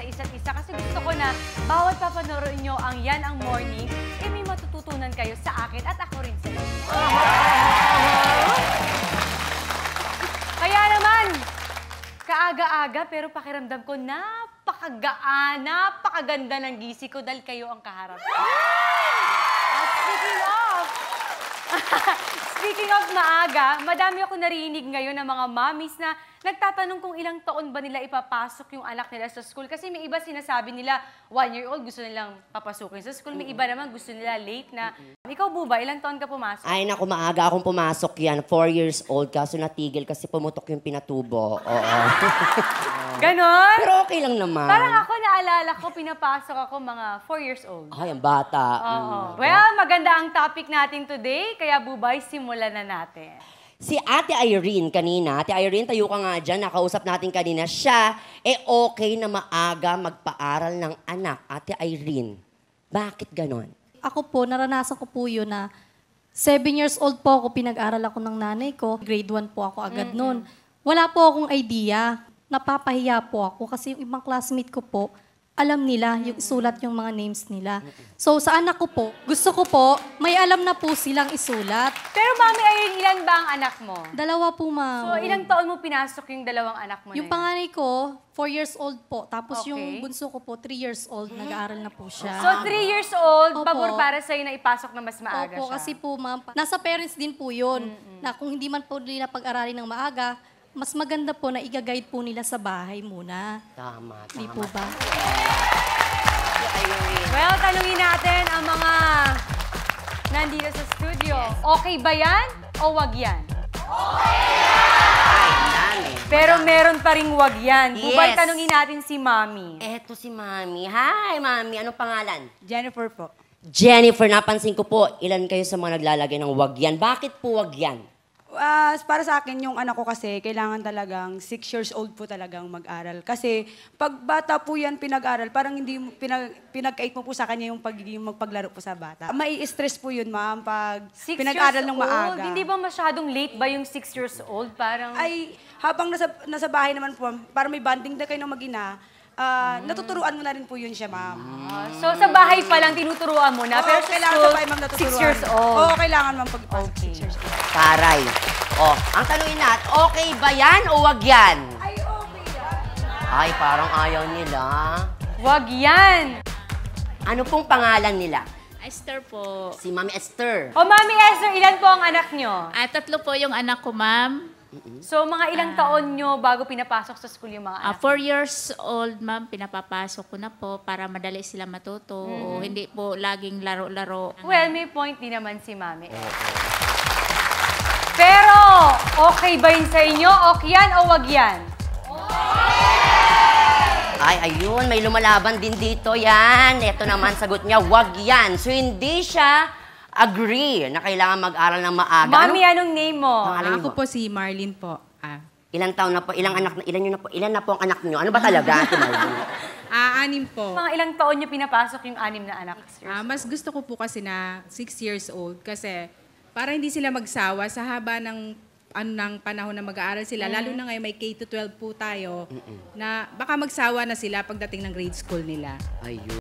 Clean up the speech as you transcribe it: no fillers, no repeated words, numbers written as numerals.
sa isa't isa kasi gusto ko na bawat papanoorin nyo ang Yan ang Morning, eh may matututunan kayo sa akin at ako rin sa inyo. Kaya naman, kaaga-aga pero pakiramdam ko napakagaan, napakaganda ng gising ko dahil kayo ang kaharap. At speaking of maaga, madami ako narinig ngayon ng mga mommies na nagtatanong kung ilang taon ba nila ipapasok yung anak nila sa school. Kasi may iba sinasabi nila, 1-year-old gusto nilang papasukin sa school. May iba naman gusto nila late na. Ikaw, Buba, ilang taon ka pumasok? Ay, naku, maaga akong pumasok yan. 4 years old, kaso natigil kasi pumutok yung pinatubo. Oo. Ganon? Pero okay lang naman. Parang ako naalala ko, pinapasok ako mga 4 years old. Ay, ang bata. Well, maganda ang topic natin today, kaya Bubay, simulan na natin. Si Ate Irene kanina, Ate Irene, tayo ka nga dyan, nakausap natin kanina, siya, okay na maaga magpaaral ng anak. Ate Irene, bakit ganon? Ako po, naranasan ko po yun na 7 years old po ako, pinag-aral ako ng nanay ko. Grade 1 po ako agad noon. Wala po akong idea. Napapahiya po ako kasi yung ibang classmate ko po, alam nila yung isulat yung mga names nila. So sa anak ko po, gusto ko po, may alam na po silang isulat. Pero Mami Irene, ilan ba ang anak mo? 2 po, ma'am. So ilang taon mo pinasok yung dalawang anak mo Yung na yun? panganay ko, 4 years old po. Tapos Okay. yung bunso ko po, 3 years old. Nag-aaral na po siya. So 3 years old, Opo. pabor para sa'yo na ipasok na mas maaga Opo, siya? kasi po, ma'am, nasa parents din po yun. Na kung hindi man po nila pag-aralin ng maaga, mas maganda po na i-guide po nila sa bahay muna. Tama, Di tama. po ba? Well, tanungin natin ang mga nandito sa studio. Okay ba yan o wag yan? Ay, dami. Pero meron pa ring wag yan. Yes. Bubay, tanungin natin si Mami. Eto si Mami. Hi, Mami. Anong pangalan? Jennifer po. Jennifer, napansin ko po, ilan kayo sa mga naglalagay ng wag yan? Bakit po wag yan? Para sa akin, yung anak ko kasi, kailangan talagang 6 years old po talagang mag-aral. Kasi pag bata po yan pinag-aral, parang hindi mo pinag-kait mo po sa kanya yung pagiging magpaglaro po sa bata. May stress po yun, ma'am, pag 6 pinag-aral years ng old? maaga. Hindi ba masyadong late ba yung 6 years old? Parang... Ay, habang nasa bahay naman po, para may bonding na kayo ng mag-ina, natuturuan mo na rin po yun siya, ma'am. So sa bahay pa lang tinuturuan mo na, Oo, pero sa kailangan school, sa bahay, ma'am, 6 natuturuan. years old. Oo, kailangan, ma'am, pag-ipasok 6 years old. Taray. Ang tanungin natin, okay ba yan o wag yan? Ay, okay yan. Ay, parang ayaw nila. Wag yan! Ano pong pangalan nila? Esther po. Si Mami Esther. O Mami Esther, ilan po ang anak nyo? 3 po yung anak ko, ma'am. So mga ilang taon nyo bago pinapasok sa school yung mga anak? 4 years old, ma'am, pinapapasok ko na po para madali sila matuto. O hindi po laging laro-laro. Well, may point din naman si Mami. Pero, okay ba yun sa inyo? Okay yan o wag yan? Ay, ayun, may lumalaban din dito yan. Ito naman, sagot niya, wag yan. So, hindi siya agree na kailangan mag-aral ng maaga. Mami, anong name mo? Pangalan Ako mo? po si Marlene po. Ilang taon na po? Ilan na po ang anak niyo? Ano ba talaga, Ate Marlene? 6 po. Mga ilang taon nyo pinapasok yung 6 na anak? Mas gusto ko po kasi na 6 years old kasi para hindi sila magsawa sa haba ng panahon na mag-aaral sila. Lalo na ngayon may K-12 po tayo na baka magsawa na sila pagdating ng grade school nila. Ayun.